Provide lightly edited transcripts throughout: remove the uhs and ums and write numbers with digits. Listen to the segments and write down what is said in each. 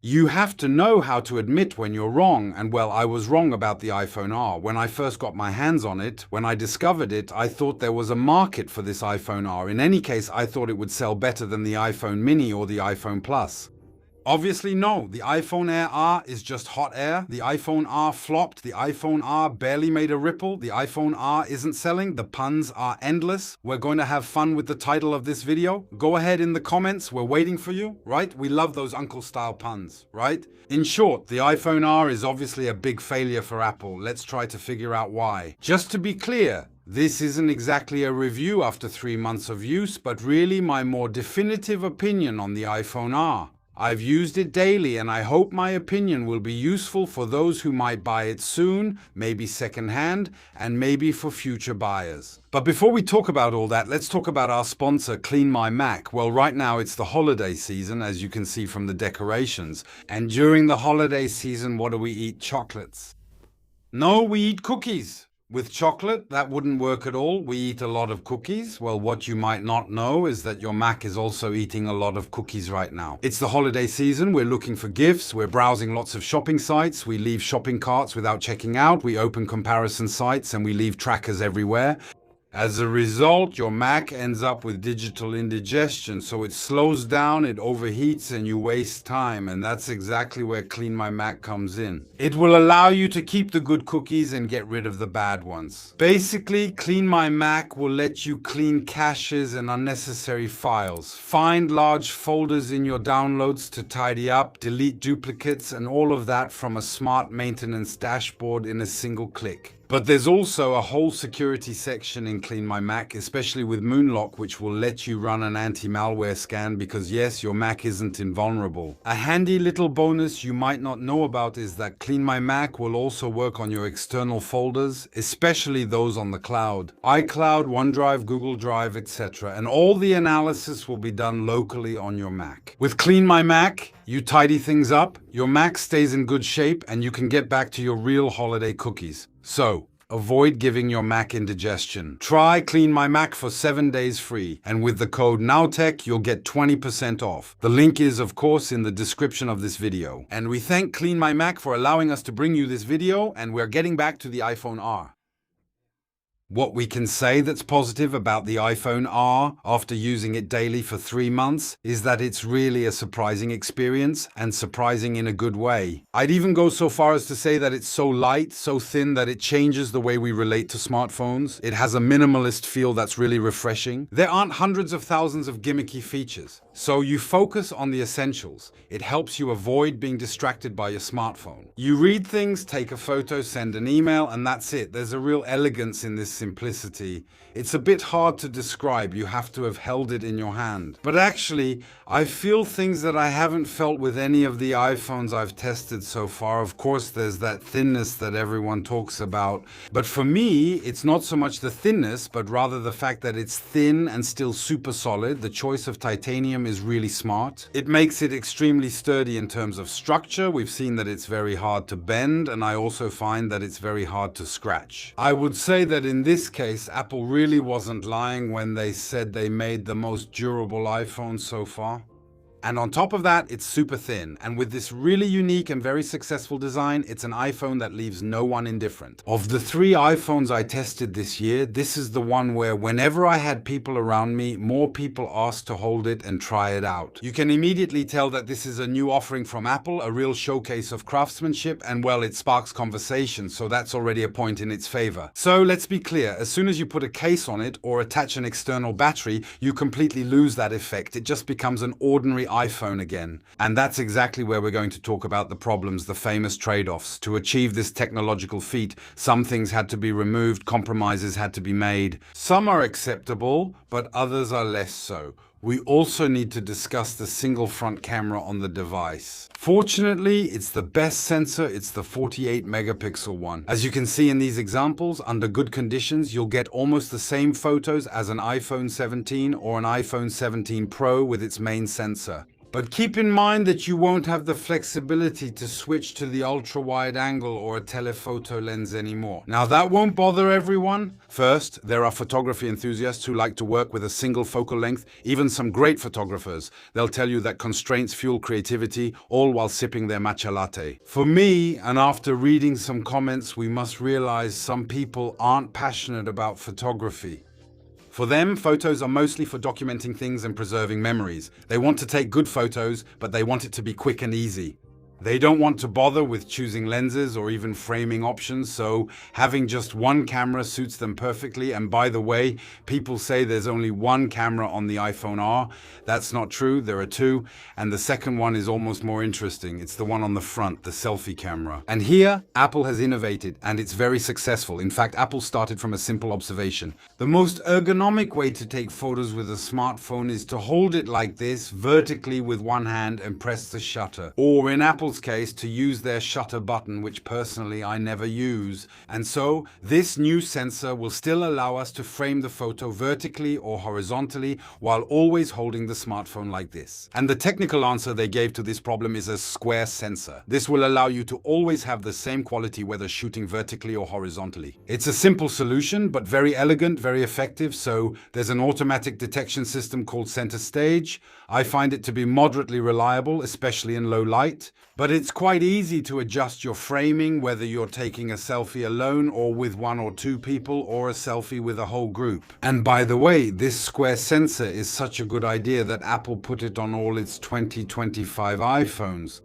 You have to know how to admit when you're wrong, and well, I was wrong about the iPhone R. When I first got my hands on it, when I discovered it, I thought there was a market for this iPhone R. In any case, I thought it would sell better than the iPhone mini or the iPhone Plus. Obviously, no. The iPhone Air R is just hot air. The iPhone R flopped. The iPhone R barely made a ripple. The iPhone R isn't selling. The puns are endless. We're going to have fun with the title of this video. Go ahead in the comments. We're waiting for you, right? We love those uncle-style puns, right? In short, the iPhone R is obviously a big failure for Apple. Let's try to figure out why. Just to be clear, this isn't exactly a review after 3 months of use, but really my more definitive opinion on the iPhone R. I've used it daily, and I hope my opinion will be useful for those who might buy it soon, maybe secondhand, and maybe for future buyers. But before we talk about all that, let's talk about our sponsor, Clean My Mac. Well, right now it's the holiday season, as you can see from the decorations. And during the holiday season, what do we eat? Chocolates. No, we eat cookies. With chocolate, that wouldn't work at all. We eat a lot of cookies. Well, what you might not know is that your Mac is also eating a lot of cookies right now. It's the holiday season. We're looking for gifts. We're browsing lots of shopping sites. We leave shopping carts without checking out. We open comparison sites and we leave trackers everywhere. As a result, your Mac ends up with digital indigestion, so it slows down, it overheats, and you waste time, and that's exactly where Clean My Mac comes in. It will allow you to keep the good cookies and get rid of the bad ones. Basically, Clean My Mac will let you clean caches and unnecessary files, find large folders in your downloads to tidy up, delete duplicates, and all of that from a smart maintenance dashboard in a single click. But there's also a whole security section in Clean My Mac, especially with Moonlock, which will let you run an anti-malware scan because yes, your Mac isn't invulnerable. A handy little bonus you might not know about is that Clean My Mac will also work on your external folders, especially those on the cloud. iCloud, OneDrive, Google Drive, etc. And all the analysis will be done locally on your Mac. With Clean My Mac, you tidy things up, your Mac stays in good shape, and you can get back to your real holiday cookies. So, avoid giving your Mac indigestion. Try Clean My Mac for 7 days free, and with the code NOWTECH, you'll get 20% off. The link is, of course, in the description of this video. And we thank Clean My Mac for allowing us to bring you this video, and we're getting back to the iPhone R. What we can say that's positive about the iPhone R after using it daily for 3 months is that it's really a surprising experience, and surprising in a good way. I'd even go so far as to say that it's so light, so thin that it changes the way we relate to smartphones. It has a minimalist feel that's really refreshing. There aren't hundreds of thousands of gimmicky features, so you focus on the essentials. It helps you avoid being distracted by your smartphone. You read things, take a photo, send an email, and that's it. There's a real elegance in this simplicity. It's a bit hard to describe, you have to have held it in your hand. But actually, I feel things that I haven't felt with any of the iPhones I've tested so far. Of course, there's that thinness that everyone talks about. But for me, it's not so much the thinness, but rather the fact that it's thin and still super solid. The choice of titanium is really smart. It makes it extremely sturdy in terms of structure. We've seen that it's very hard to bend, and I also find that it's very hard to scratch. I would say that in this case, Apple really wasn't lying when they said they made the most durable iPhone so far. And on top of that, it's super thin. And with this really unique and very successful design, it's an iPhone that leaves no one indifferent. Of the 3 iPhones I tested this year, this is the one where whenever I had people around me, more people asked to hold it and try it out. You can immediately tell that this is a new offering from Apple, a real showcase of craftsmanship, and well, it sparks conversation, so that's already a point in its favor. So let's be clear, as soon as you put a case on it or attach an external battery, you completely lose that effect. It just becomes an ordinary iPhone again. And that's exactly where we're going to talk about the problems, the famous trade-offs. To achieve this technological feat, some things had to be removed, compromises had to be made. Some are acceptable, but others are less so. We also need to discuss the single front camera on the device. Fortunately, it's the best sensor, it's the 48 megapixel one. As you can see in these examples, under good conditions, you'll get almost the same photos as an iPhone 17 or an iPhone 17 Pro with its main sensor. But keep in mind that you won't have the flexibility to switch to the ultra-wide angle or a telephoto lens anymore. Now that won't bother everyone. First, there are photography enthusiasts who like to work with a single focal length, even some great photographers. They'll tell you that constraints fuel creativity, all while sipping their matcha latte. For me, and after reading some comments, we must realize some people aren't passionate about photography. For them, photos are mostly for documenting things and preserving memories. They want to take good photos, but they want it to be quick and easy. They don't want to bother with choosing lenses or even framing options, so having just one camera suits them perfectly. And by the way, people say there's only one camera on the iPhone R. That's not true, there are two, and the second one is almost more interesting. It's the one on the front, the selfie camera. And here, Apple has innovated, and it's very successful. In fact, Apple started from a simple observation. The most ergonomic way to take photos with a smartphone is to hold it like this, vertically with one hand and press the shutter. Or in Apple's case, to use their shutter button, which personally I never use. And so this new sensor will still allow us to frame the photo vertically or horizontally while always holding the smartphone like this. And the technical answer they gave to this problem is a square sensor. This will allow you to always have the same quality whether shooting vertically or horizontally. It's a simple solution, but very elegant, very effective. So there's an automatic detection system called Center Stage. I find it to be moderately reliable, especially in low light. But it's quite easy to adjust your framing, whether you're taking a selfie alone or with one or two people, or a selfie with a whole group. And by the way, this square sensor is such a good idea that Apple put it on all its 2025 iPhones.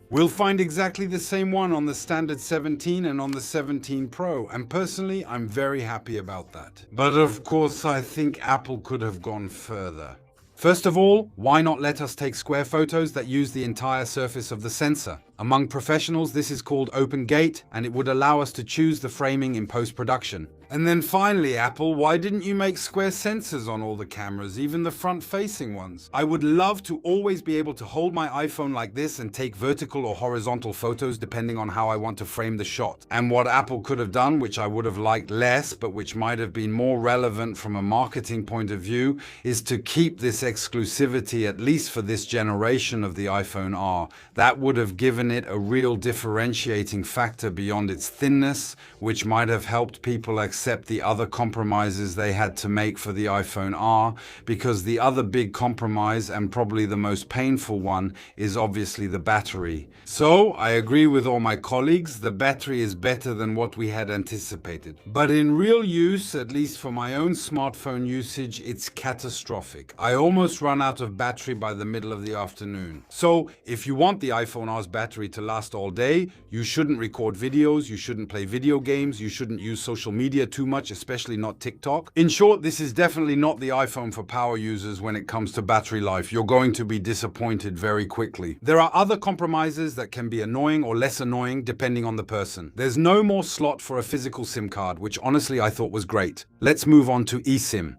We'll find exactly the same one on the standard 17 and on the 17 Pro, and personally, I'm very happy about that. But of course, I think Apple could have gone further. First of all, why not let us take square photos that use the entire surface of the sensor? Among professionals, this is called open gate, and it would allow us to choose the framing in post-production. And then finally, Apple, why didn't you make square sensors on all the cameras, even the front-facing ones? I would love to always be able to hold my iPhone like this and take vertical or horizontal photos depending on how I want to frame the shot. And what Apple could have done, which I would have liked less, but which might have been more relevant from a marketing point of view, is to keep this exclusivity, at least for this generation of the iPhone R. That would have given it a real differentiating factor beyond its thinness, which might have helped people accept the other compromises they had to make for the iPhone R, because the other big compromise, and probably the most painful one, is obviously the battery. So, I agree with all my colleagues, the battery is better than what we had anticipated. But in real use, at least for my own smartphone usage, it's catastrophic. I almost run out of battery by the middle of the afternoon. So, if you want the iPhone R's battery to last all day, you shouldn't record videos, you shouldn't play video games, you shouldn't use social media too much, especially not TikTok. In short, this is definitely not the iPhone for power users when it comes to battery life. You're going to be disappointed very quickly. There are other compromises that can be annoying or less annoying depending on the person. There's no more slot for a physical SIM card, which honestly I thought was great. Let's move on to eSIM.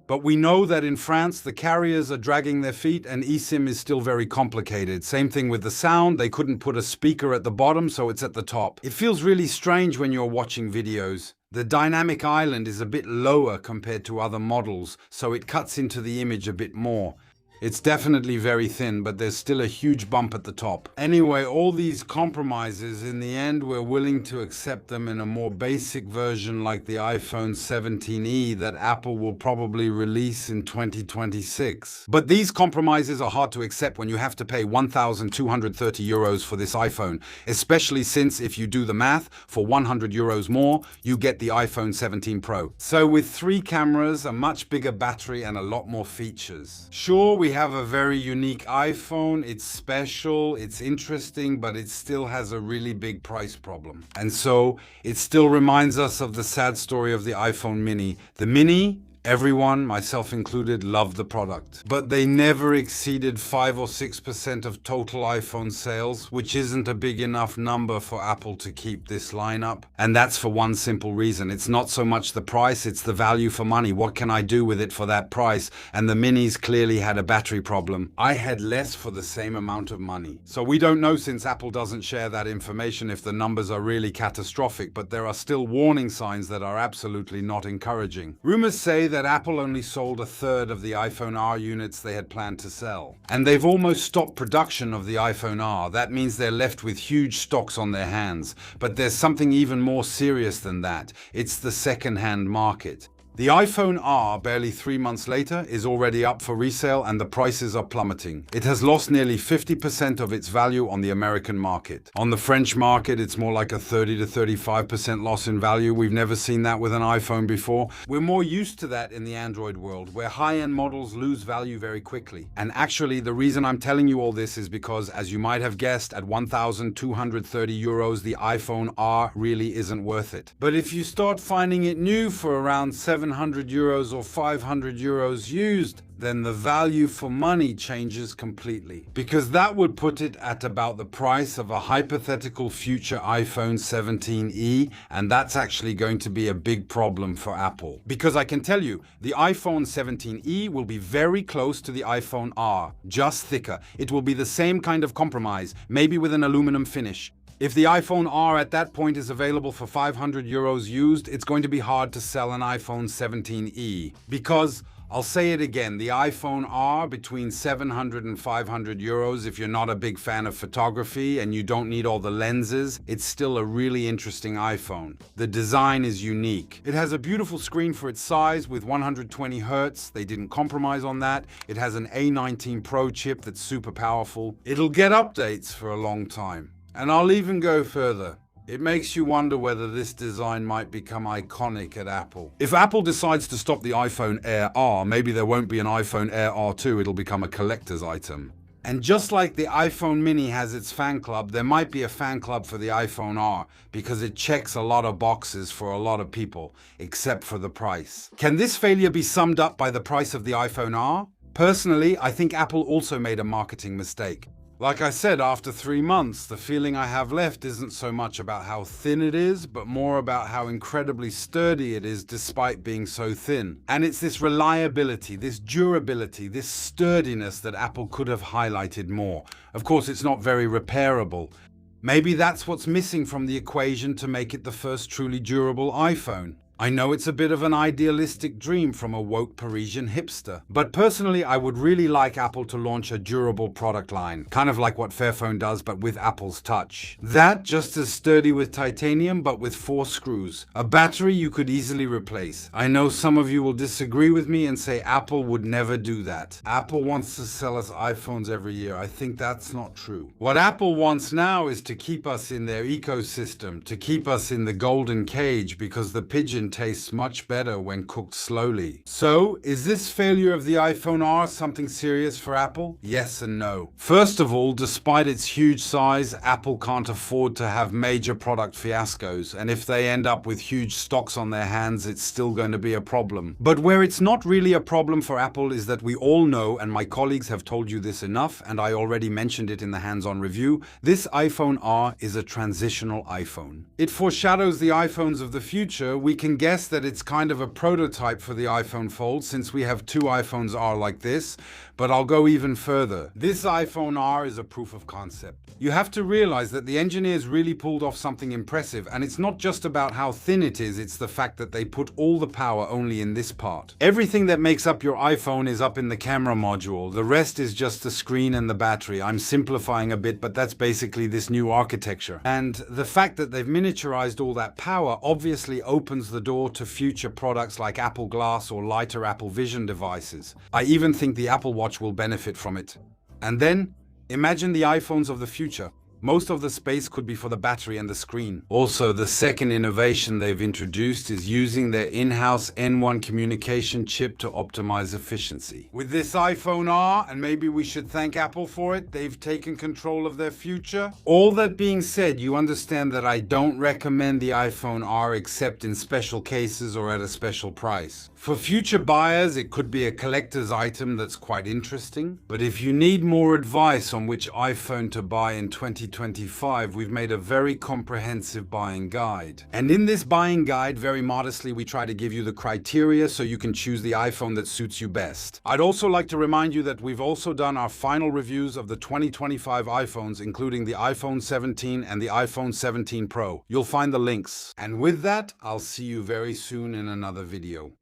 But we know that in France, the carriers are dragging their feet and eSIM is still very complicated. Same thing with the sound. They couldn't put a speaker at the bottom, so it's at the top. It feels really strange when you're watching videos. The dynamic island is a bit lower compared to other models, so it cuts into the image a bit more. It's definitely very thin, but there's still a huge bump at the top. Anyway, all these compromises, in the end, we're willing to accept them in a more basic version like the iPhone 17e that Apple will probably release in 2026. But these compromises are hard to accept when you have to pay 1,230 euros for this iPhone, especially since if you do the math, for 100 euros more, you get the iPhone 17 Pro. So with 3 cameras, a much bigger battery, and a lot more features. Sure, we have a very unique iPhone, it's special, it's interesting, but it still has a really big price problem. And so it still reminds us of the sad story of the iPhone mini. The mini, everyone, myself included, loved the product. But they never exceeded 5 or 6% of total iPhone sales, which isn't a big enough number for Apple to keep this lineup. And that's for one simple reason. It's not so much the price, it's the value for money. What can I do with it for that price? And the minis clearly had a battery problem. I had less for the same amount of money. So we don't know, since Apple doesn't share that information, if the numbers are really catastrophic, but there are still warning signs that are absolutely not encouraging. Rumors say that Apple only sold a third of the iPhone R units they had planned to sell. And they've almost stopped production of the iPhone R. That means they're left with huge stocks on their hands. But there's something even more serious than that. It's the second-hand market. The iPhone R, barely 3 months later, is already up for resale and the prices are plummeting. It has lost nearly 50% of its value on the American market. On the French market, it's more like a 30 to 35% loss in value. We've never seen that with an iPhone before. We're more used to that in the Android world, where high-end models lose value very quickly. And actually, the reason I'm telling you all this is because, as you might have guessed, at 1,230 euros, the iPhone R really isn't worth it. But if you start finding it new for around 700 euros or 500 euros used, then the value for money changes completely. Because that would put it at about the price of a hypothetical future iPhone 17e, and that's actually going to be a big problem for Apple. Because I can tell you, the iPhone 17e will be very close to the iPhone R, just thicker. It will be the same kind of compromise, maybe with an aluminum finish. If the iPhone R at that point is available for 500 euros used, it's going to be hard to sell an iPhone 17e. Because, I'll say it again, the iPhone R between 700 and 500 euros, if you're not a big fan of photography and you don't need all the lenses, it's still a really interesting iPhone. The design is unique. It has a beautiful screen for its size with 120 Hz. They didn't compromise on that. It has an A19 Pro chip that's super powerful. It'll get updates for a long time. And I'll even go further. It makes you wonder whether this design might become iconic at Apple. If Apple decides to stop the iPhone Air R, maybe there won't be an iPhone Air R2, it'll become a collector's item. And just like the iPhone mini has its fan club, there might be a fan club for the iPhone R, because it checks a lot of boxes for a lot of people, except for the price. Can this failure be summed up by the price of the iPhone R? Personally, I think Apple also made a marketing mistake. Like I said, after 3 months, the feeling I have left isn't so much about how thin it is, but more about how incredibly sturdy it is despite being so thin. And it's this reliability, this durability, this sturdiness that Apple could have highlighted more. Of course, it's not very repairable. Maybe that's what's missing from the equation to make it the first truly durable iPhone. I know it's a bit of an idealistic dream from a woke Parisian hipster, but personally I would really like Apple to launch a durable product line, kind of like what Fairphone does but with Apple's touch. That just as sturdy with titanium but with 4 screws. A battery you could easily replace. I know some of you will disagree with me and say Apple would never do that. Apple wants to sell us iPhones every year. I think that's not true. What Apple wants now is to keep us in their ecosystem, to keep us in the golden cage, because the pigeon tastes much better when cooked slowly. So, is this failure of the iPhone R something serious for Apple? Yes and no. First of all, despite its huge size, Apple can't afford to have major product fiascos, and if they end up with huge stocks on their hands, it's still going to be a problem. But where it's not really a problem for Apple is that we all know, and my colleagues have told you this enough, and I already mentioned it in the hands-on review, this iPhone R is a transitional iPhone. It foreshadows the iPhones of the future. We can guess that it's kind of a prototype for the iPhone Fold, since we have 2 iPhones R like this, but I'll go even further. This iPhone R is a proof of concept. You have to realize that the engineers really pulled off something impressive, and it's not just about how thin it is, it's the fact that they put all the power only in this part. Everything that makes up your iPhone is up in the camera module. The rest is just the screen and the battery. I'm simplifying a bit, but that's basically this new architecture. And the fact that they've miniaturized all that power obviously opens the door to future products like Apple Glass or lighter Apple Vision devices. I even think the Apple Watch will benefit from it. And then, imagine the iPhones of the future. Most of the space could be for the battery and the screen. Also, the second innovation they've introduced is using their in-house N1 communication chip to optimize efficiency. With this iPhone R, and maybe we should thank Apple for it, they've taken control of their future. All that being said, you understand that I don't recommend the iPhone R except in special cases or at a special price. For future buyers, it could be a collector's item that's quite interesting. But if you need more advice on which iPhone to buy in 2025, we've made a very comprehensive buying guide. And in this buying guide, very modestly, we try to give you the criteria so you can choose the iPhone that suits you best. I'd also like to remind you that we've also done our final reviews of the 2025 iPhones, including the iPhone 17 and the iPhone 17 Pro. You'll find the links. And with that, I'll see you very soon in another video.